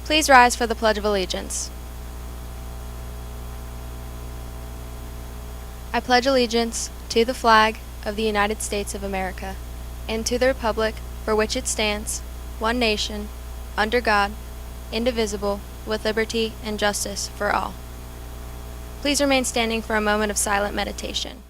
Please rise for the Pledge of Allegiance. I pledge allegiance to the flag of the United States of America and to the republic for which it stands, one nation, under God, indivisible, with liberty and justice for all. Please remain standing for a moment of silent meditation.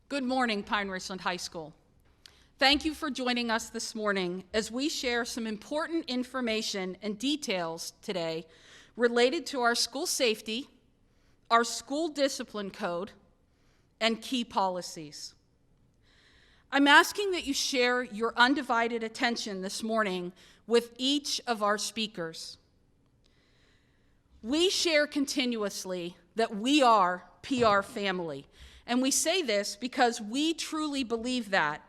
Good morning, Pine-Richland High School. Thank you for joining us this morning as we share some important information and details today related to our school safety, our school discipline code, and key policies. I'm asking that you share your undivided attention this morning with each of our speakers. We share continuously that we are PR family. And we say this because we truly believe that.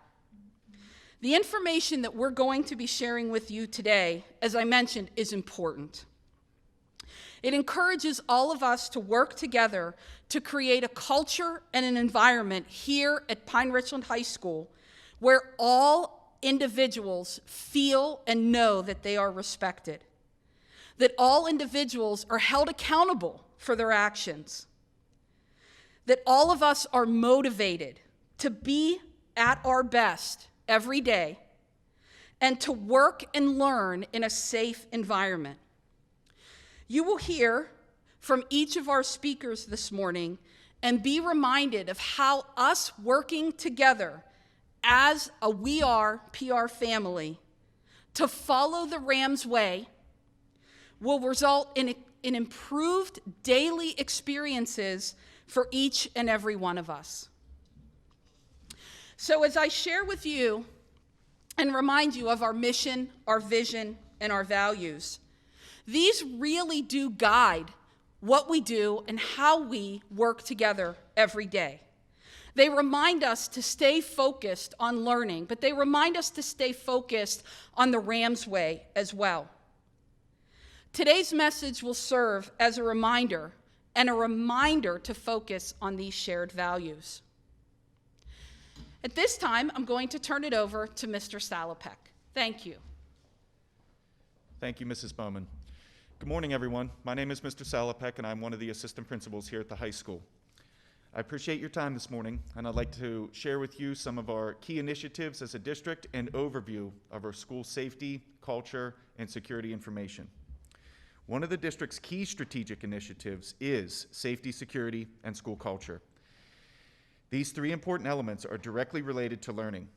The information that we're going to be sharing with you today, as I mentioned, is important. It encourages all of us to work together to create a culture and an environment here at Pine-Richland High School where all individuals feel and know that they are respected, that all individuals are held accountable for their actions, that all of us are motivated to be at our best every day and to work and learn in a safe environment. You will hear from each of our speakers this morning and be reminded of how us working together as a We Are PR family to follow the Ram's way will result in improved daily experiences for each and every one of us. So as I share with you and remind you of our mission, our vision, and our values, these really do guide what we do and how we work together every day. They remind us to stay focused on learning, but they remind us to stay focused on the Ram's way as well. Today's message will serve as a reminder to focus on these shared values. At this time, I'm going to turn it over to Mr. Salopek. Thank you. Thank you, Mrs. Bowman. Good morning, everyone. My name is Mr. Salopek, and I'm one of the assistant principals here at the high school. I appreciate your time this morning, and I'd like to share with you some of our key initiatives as a district and overview of our school safety, culture, and security information. One of the district's key strategic initiatives is safety, security, and school culture. These three important elements are directly related to learning.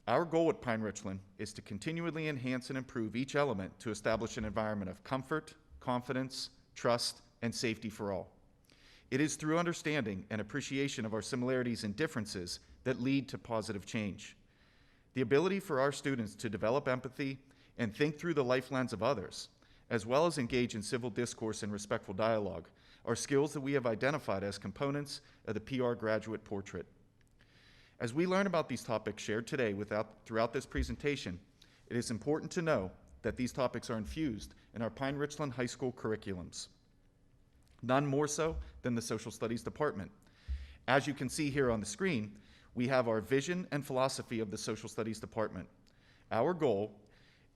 Our goal at Pine-Richland is to continually enhance and improve each element to establish an environment of comfort, confidence, trust, and safety for all. It is through understanding and appreciation of our similarities and differences that lead to positive change. The ability for our students to develop empathy and think through the life lens of others, as well as engage in civil discourse and respectful dialogue, are skills that we have identified as components of the PR graduate portrait. As we learn about these topics shared today throughout this presentation, it is important to know that these topics are infused in our Pine-Richland High School curriculums, none more so than the Social Studies Department. As you can see here on the screen, we have our vision and philosophy of the Social Studies Department. Our goal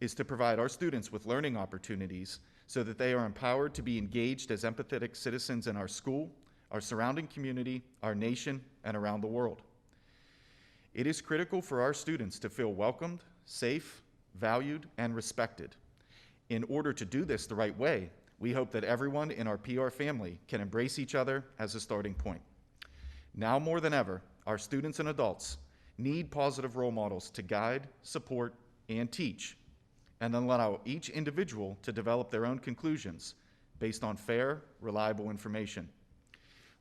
is to provide our students with learning opportunities so that they are empowered to be engaged as empathetic citizens in our school, our surrounding community, our nation, and around the world. It is critical for our students to feel welcomed, safe, valued, and respected. In order to do this the right way, we hope that everyone in our PR family can embrace each other as a starting point. Now more than ever, our students and adults need positive role models to guide, support, and teach, and then allow each individual to develop their own conclusions based on fair, reliable information.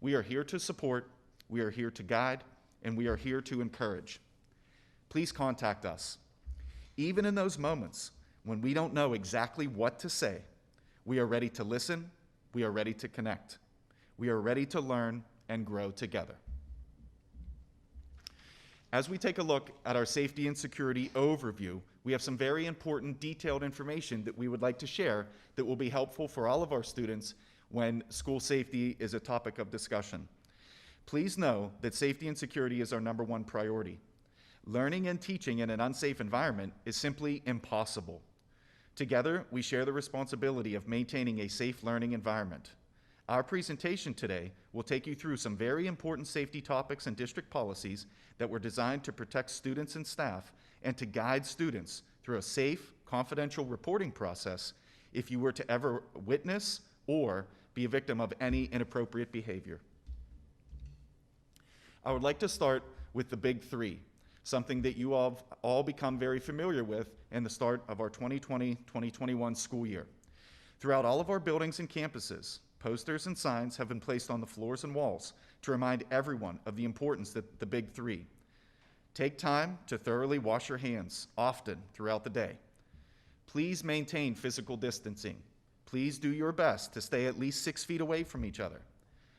We are here to support, we are here to guide, and we are here to encourage. Please contact us. Even in those moments when we don't know exactly what to say, we are ready to listen, we are ready to connect. We are ready to learn and grow together. As we take a look at our safety and security overview, we have some very important detailed information that we would like to share that will be helpful for all of our students when school safety is a topic of discussion. Please know that safety and security is our #1 priority. Learning and teaching in an unsafe environment is simply impossible. Together, we share the responsibility of maintaining a safe learning environment. Our presentation today will take you through some very important safety topics and district policies that were designed to protect students and staff and to guide students through a safe, confidential reporting process if you were to ever witness or be a victim of any inappropriate behavior. I would like to start with the big three, something that you all become very familiar with in the start of our 2020-2021 school year. Throughout all of our buildings and campuses, posters and signs have been placed on the floors and walls to remind everyone of the importance of the big three. Take time to thoroughly wash your hands often throughout the day. Please maintain physical distancing. Please do your best to stay at least 6 feet away from each other.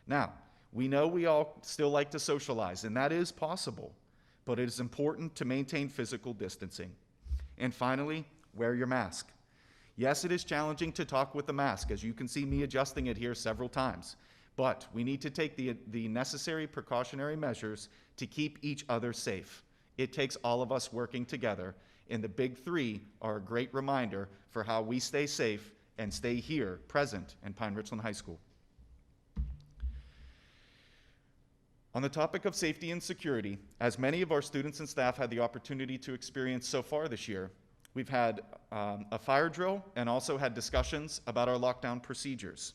Now, we know we all still like to socialize, and that is possible, but it is important to maintain physical distancing. And finally, wear your mask. Yes, it is challenging to talk with the mask, as you can see me adjusting it here several times, but we need to take the necessary precautionary measures to keep each other safe. It takes all of us working together, and the big three are a great reminder for how we stay safe and stay here, present in Pine-Richland High School. On the topic of safety and security, as many of our students and staff had the opportunity to experience so far this year, we've had a fire drill and also had discussions about our lockdown procedures.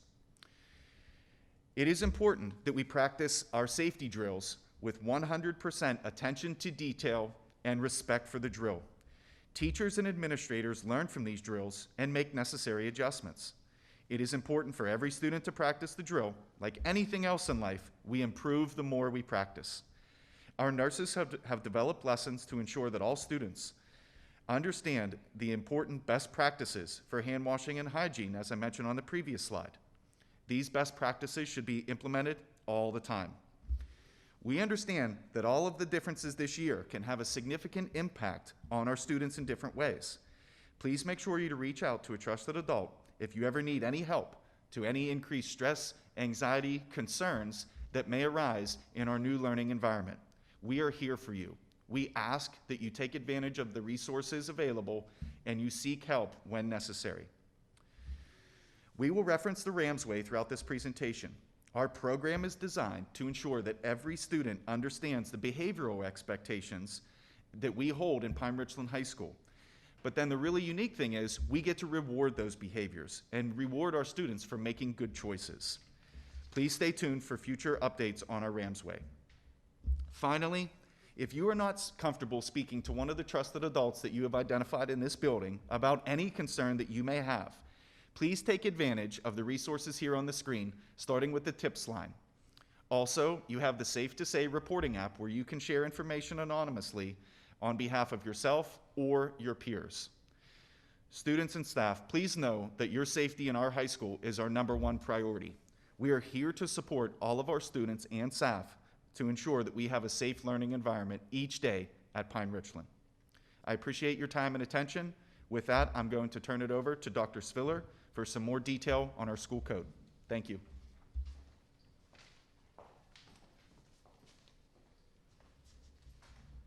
It is important that we practice our safety drills with 100% attention to detail and respect for the drill. Teachers and administrators learn from these drills and make necessary adjustments. It is important for every student to practice the drill. Like anything else in life, we improve the more we practice. Our nurses have developed lessons to ensure that all students understand the important best practices for hand washing and hygiene, as I mentioned on the previous slide. These best practices should be implemented all the time. We understand that all of the differences this year can have a significant impact on our students in different ways. Please make sure you to reach out to a trusted adult if you ever need any help to any increased stress, anxiety, concerns that may arise in our new learning environment. We are here for you. We ask that you take advantage of the resources available and you seek help when necessary. We will reference the Rams Way throughout this presentation. Our program is designed to ensure that every student understands the behavioral expectations that we hold in Pine-Richland High School. But then the really unique thing is we get to reward those behaviors and reward our students for making good choices. Please stay tuned for future updates on our Rams Way. Finally, if you are not comfortable speaking to one of the trusted adults that you have identified in this building about any concern that you may have, please take advantage of the resources here on the screen, starting with the tips line. Also, you have the Safe to Say reporting app where you can share information anonymously on behalf of yourself or your peers. Students and staff, please know that your safety in our high school is our #1 priority. We are here to support all of our students and staff to ensure that we have a safe learning environment each day at Pine-Richland. I appreciate your time and attention. With that, I'm going to turn it over to Dr. Sviller for some more detail on our school code. Thank you.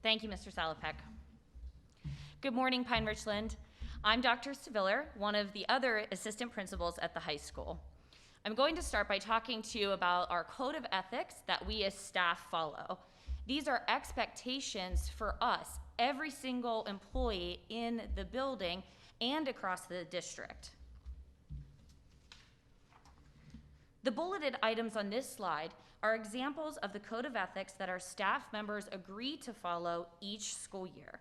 Thank you, Mr. Salopek. Good morning, Pine-Richland. I'm Dr. Sviller, one of the other assistant principals at the high school. I'm going to start by talking to you about our code of ethics that we as staff follow. These are expectations for us, every single employee in the building and across the district. The bulleted items on this slide are examples of the code of ethics that our staff members agree to follow each school year.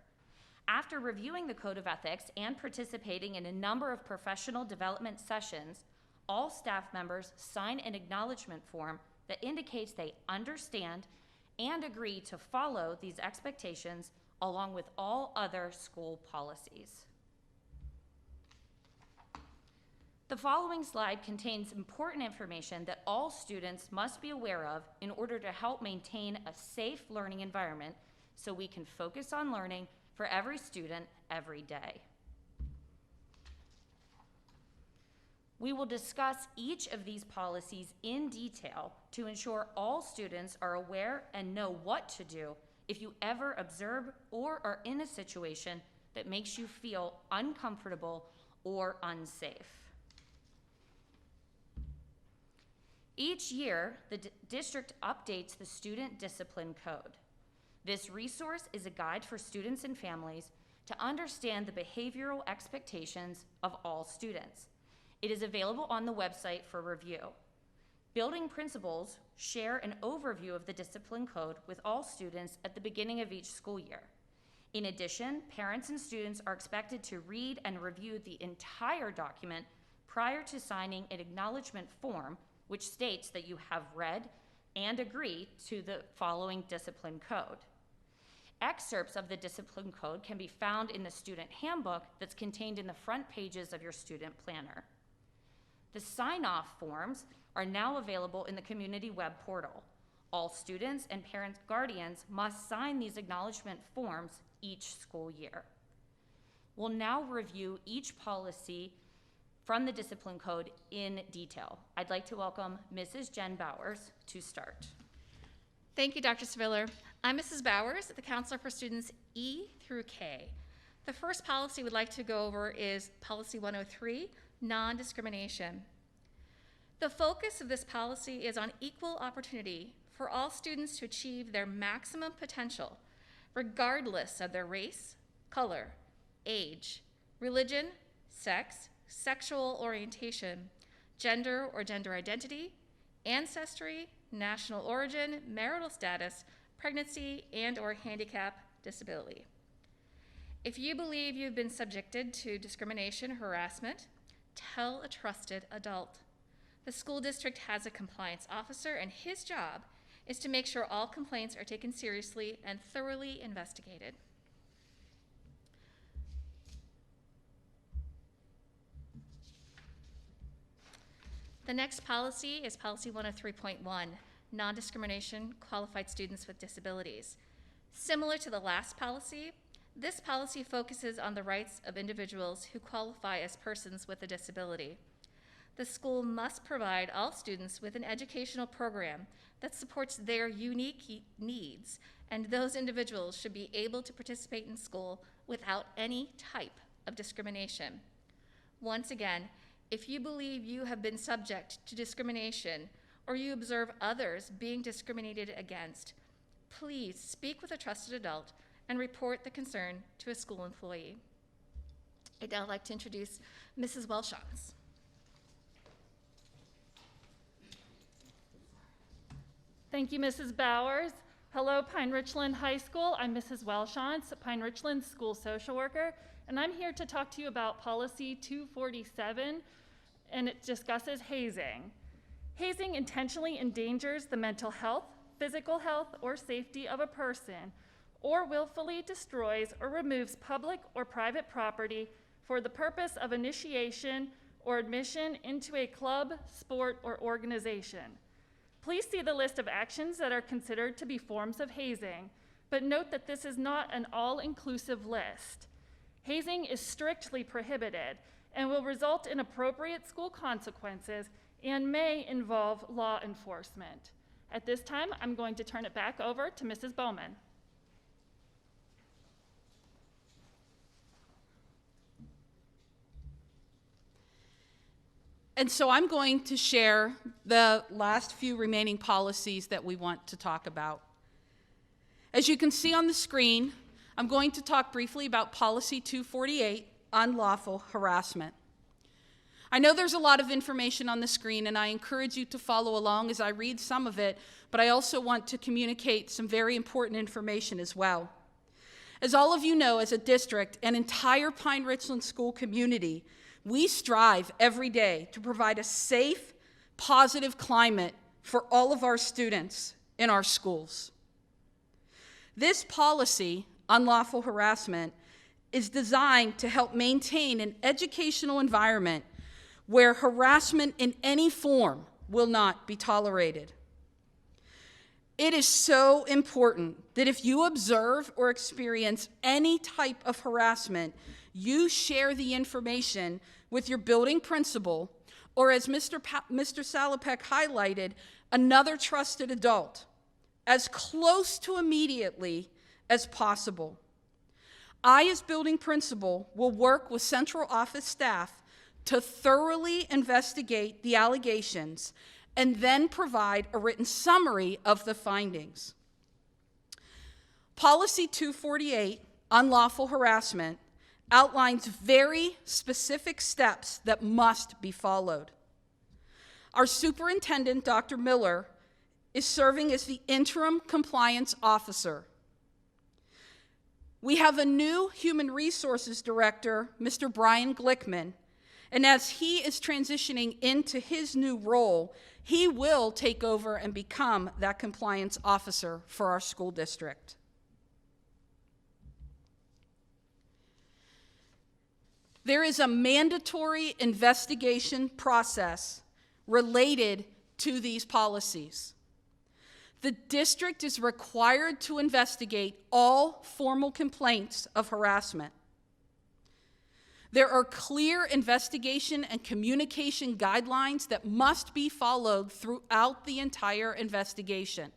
After reviewing the code of ethics and participating in a number of professional development sessions, all staff members sign an acknowledgement form that indicates they understand and agree to follow these expectations along with all other school policies. The following slide contains important information that all students must be aware of in order to help maintain a safe learning environment so we can focus on learning for every student every day. We will discuss each of these policies in detail to ensure all students are aware and know what to do if you ever observe or are in a situation that makes you feel uncomfortable or unsafe. Each year, the district updates the Student Discipline Code. This resource is a guide for students and families to understand the behavioral expectations of all students. It is available on the website for review. Building principals share an overview of the discipline code with all students at the beginning of each school year. In addition, parents and students are expected to read and review the entire document prior to signing an acknowledgement form, which states that you have read and agree to the following discipline code. Excerpts of the discipline code can be found in the student handbook that's contained in the front pages of your student planner. The sign-off forms are now available in the community web portal. All students and parent guardians must sign these acknowledgement forms each school year. We'll now review each policy from the discipline code in detail. I'd like to welcome Mrs. Jen Bowers to start. Thank you, Dr. Sviller. I'm Mrs. Bowers, the counselor for students E through K. The first policy we'd like to go over is Policy 103, Non-Discrimination. The focus of this policy is on equal opportunity for all students to achieve their maximum potential, regardless of their race, color, age, religion, sex, sexual orientation, gender or gender identity, ancestry, national origin, marital status, pregnancy, and/or handicap, disability. If you believe you've been subjected to discrimination or harassment, tell a trusted adult. The school district has a compliance officer, and his job is to make sure all complaints are taken seriously and thoroughly investigated. The next policy is Policy 103.1, Non-Discrimination, Qualified Students with Disabilities. Similar to the last policy, this policy focuses on the rights of individuals who qualify as persons with a disability. The school must provide all students with an educational program that supports their unique needs, and those individuals should be able to participate in school without any type of discrimination. Once again, if you believe you have been subject to discrimination or you observe others being discriminated against, please speak with a trusted adult and report the concern to a school employee. I'd now like to introduce Mrs. Welshons. Thank you, Mrs. Bowers. Hello, Pine-Richland High School. I'm Mrs. Welshons, Pine-Richland School Social Worker, and I'm here to talk to you about Policy 247, and it discusses hazing. Hazing intentionally endangers the mental health, physical health, or safety of a person, or willfully destroys or removes public or private property for the purpose of initiation or admission into a club, sport, or organization. Please see the list of actions that are considered to be forms of hazing, but note that this is not an all-inclusive list. Hazing is strictly prohibited and will result in appropriate school consequences and may involve law enforcement. At this time, I'm going to turn it back over to Mrs. Bowman. And so I'm going to share the last few remaining policies that we want to talk about. As you can see on the screen, I'm going to talk briefly about Policy 248, Unlawful Harassment. I know there's a lot of information on the screen, and I encourage you to follow along as I read some of it, but I also want to communicate some very important information as well. As all of you know, as a district, an entire Pine-Richland school community, we strive every day to provide a safe, positive climate for all of our students in our schools. This policy, Unlawful Harassment, is designed to help maintain an educational environment where harassment in any form will not be tolerated. It is so important that if you observe or experience any type of harassment, you share the information with your building principal, or as Mr. Salopek highlighted, another trusted adult, as close to immediately as possible. I, as building principal, will work with central office staff to thoroughly investigate the allegations and then provide a written summary of the findings. Policy 248, Unlawful Harassment, outlines very specific steps that must be followed. Our superintendent, Dr. Miller, is serving as the interim compliance officer. We have a new human resources director, Mr. Brian Glickman, and as he is transitioning into his new role, he will take over and become that compliance officer for our school district. There is a mandatory investigation process related to these policies. The district is required to investigate all formal complaints of harassment. There are clear investigation and communication guidelines that must be followed throughout the entire investigation.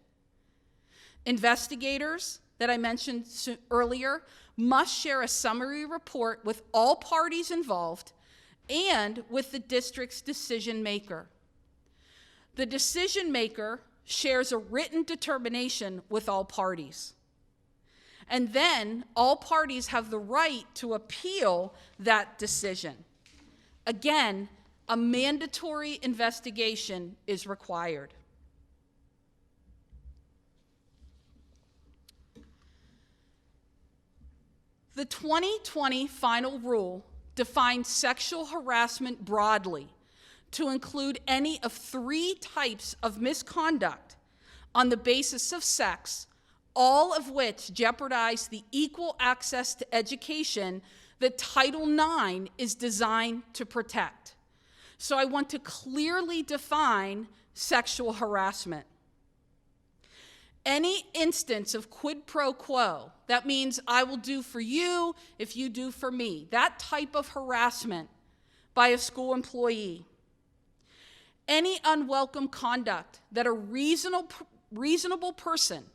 Investigators, that I mentioned earlier, must share a summary report with all parties involved and with the district's decision maker. The decision maker shares a written determination with all parties. And then all parties have the right to appeal that decision. Again, a mandatory investigation is required. The 2020 final rule defines sexual harassment broadly to include any of 3 types of misconduct on the basis of sex, all of which jeopardize the equal access to education that Title IX is designed to protect. So I want to clearly define sexual harassment. Any instance of quid pro quo, that means I will do for you if you do for me, that type of harassment by a school employee. Any unwelcome conduct that a reasonable person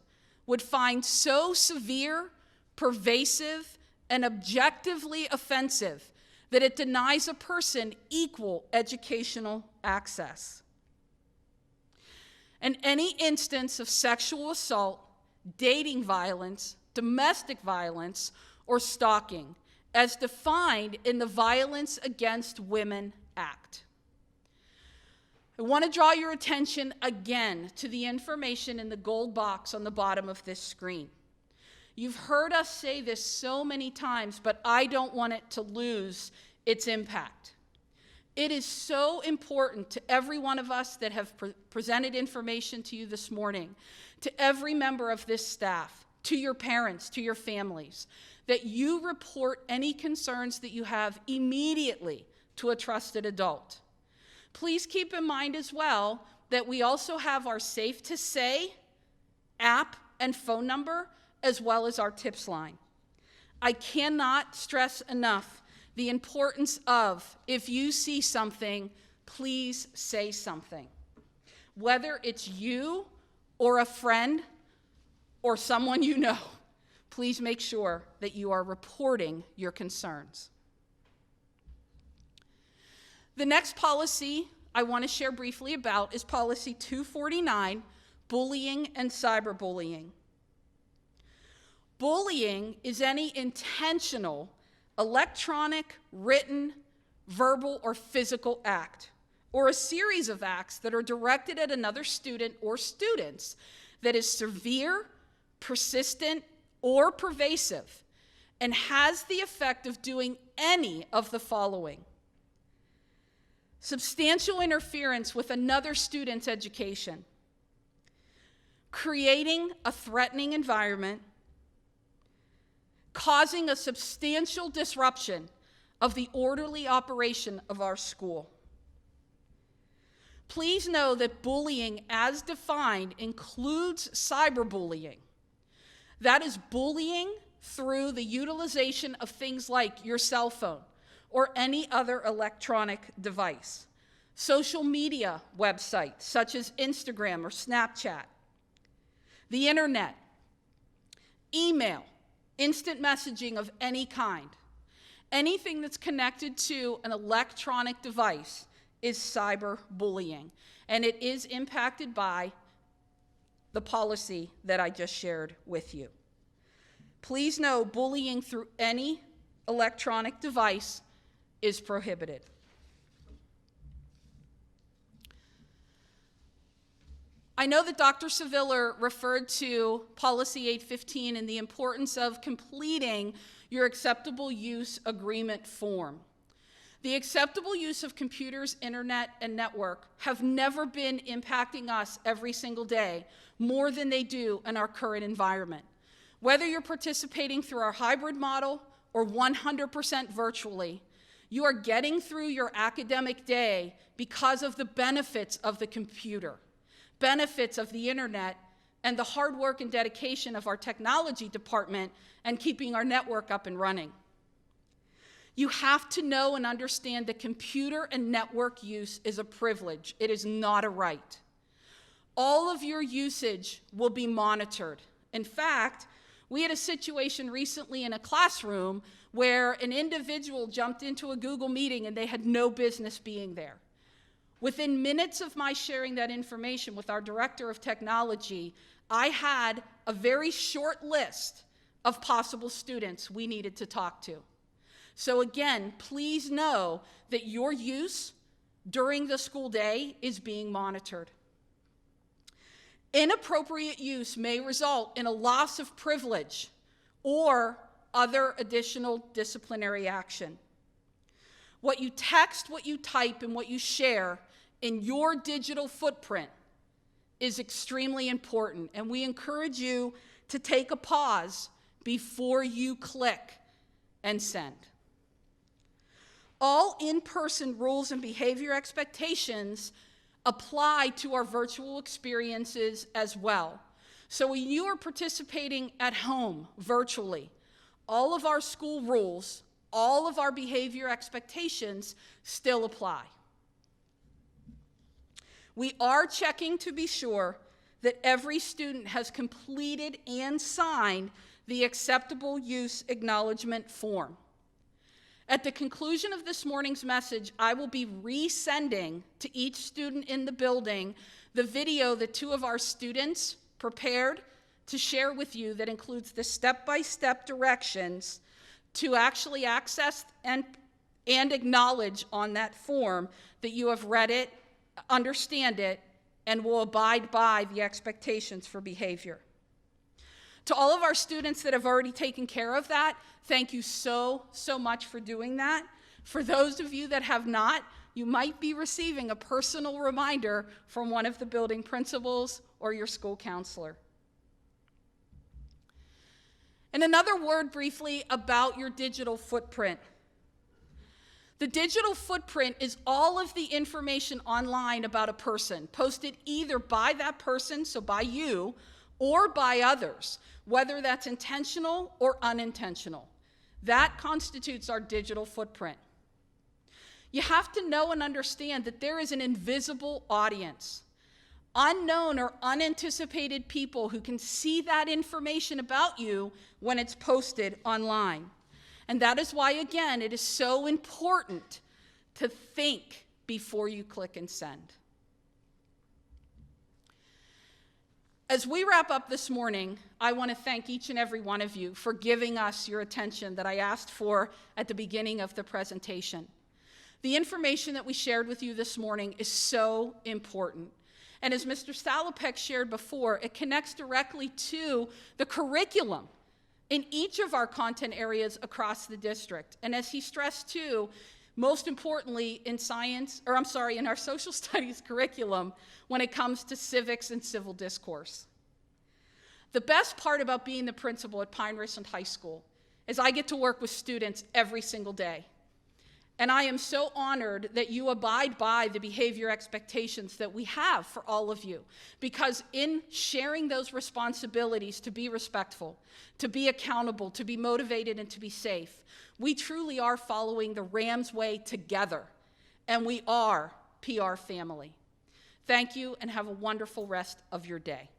would find so severe, pervasive, and objectively offensive that it denies a person equal educational access. And any instance of sexual assault, dating violence, domestic violence, or stalking, as defined in the Violence Against Women Act. I want to draw your attention again to the information in the gold box on the bottom of this screen. You've heard us say this so many times, but I don't want it to lose its impact. It is so important to every one of us that have presented information to you this morning, to every member of this staff, to your parents, to your families, that you report any concerns that you have immediately to a trusted adult. Please keep in mind as well that we also have our Safe to Say app and phone number, as well as our tips line. I cannot stress enough the importance of, if you see something, please say something. Whether it's you or a friend or someone you know, please make sure that you are reporting your concerns. The next policy I want to share briefly about is Policy 249, Bullying and Cyberbullying. Bullying is any intentional electronic, written, verbal, or physical act, or a series of acts that are directed at another student or students that is severe, persistent, or pervasive, and has the effect of doing any of the following: substantial interference with another student's education, creating a threatening environment, causing a substantial disruption of the orderly operation of our school. Please know that bullying as defined includes cyberbullying. That is bullying through the utilization of things like your cell phone or any other electronic device. Social media websites such as Instagram or Snapchat, the internet, email, instant messaging of any kind. Anything that's connected to an electronic device is cyberbullying, and it is impacted by the policy that I just shared with you. Please know bullying through any electronic device is prohibited. I know that Dr. Seviller referred to Policy 815 and the importance of completing your acceptable use agreement form. The acceptable use of computers, internet, and network have never been impacting us every single day more than they do in our current environment. Whether you're participating through our hybrid model or 100% virtually, you are getting through your academic day because of the benefits of the computer, benefits of the internet, and the hard work and dedication of our technology department and keeping our network up and running. You have to know and understand that computer and network use is a privilege. It is not a right. All of your usage will be monitored. In fact, we had a situation recently in a classroom where an individual jumped into a Google meeting and they had no business being there. Within minutes of my sharing that information with our director of technology, I had a very short list of possible students we needed to talk to. So again, please know that your use during the school day is being monitored. Inappropriate use may result in a loss of privilege or other additional disciplinary action. What you text, what you type, and what you share in your digital footprint is extremely important, and we encourage you to take a pause before you click and send. All in-person rules and behavior expectations apply to our virtual experiences as well. So when you are participating at home virtually, all of our school rules, all of our behavior expectations still apply. We are checking to be sure that every student has completed and signed the acceptable use acknowledgement form. At the conclusion of this morning's message, I will be resending to each student in the building the video that two of our students prepared to share with you that includes the step-by-step directions to actually access and acknowledge on that form that you have read it, understand it, and will abide by the expectations for behavior. To all of our students that have already taken care of that, thank you so much for doing that. For those of you that have not, you might be receiving a personal reminder from one of the building principals or your school counselor. And another word briefly about your digital footprint. The digital footprint is all of the information online about a person, posted either by that person, so by you, or by others, whether that's intentional or unintentional. That constitutes our digital footprint. You have to know and understand that there is an invisible audience, unknown or unanticipated people who can see that information about you when it's posted online. And that is why, again, it is so important to think before you click and send. As we wrap up this morning, I want to thank each and every one of you for giving us your attention that I asked for at the beginning of the presentation. The information that we shared with you this morning is so important. And as Mr. Salopek shared before, it connects directly to the curriculum in each of our content areas across the district. And as he stressed too, most importantly in in our social studies curriculum when it comes to civics and civil discourse. The best part about being the principal at Pine-Richland High School is I get to work with students every single day. And I am so honored that you abide by the behavior expectations that we have for all of you, because in sharing those responsibilities to be respectful, to be accountable, to be motivated, and to be safe, we truly are following the Rams way together, and we are PR family. Thank you, and have a wonderful rest of your day.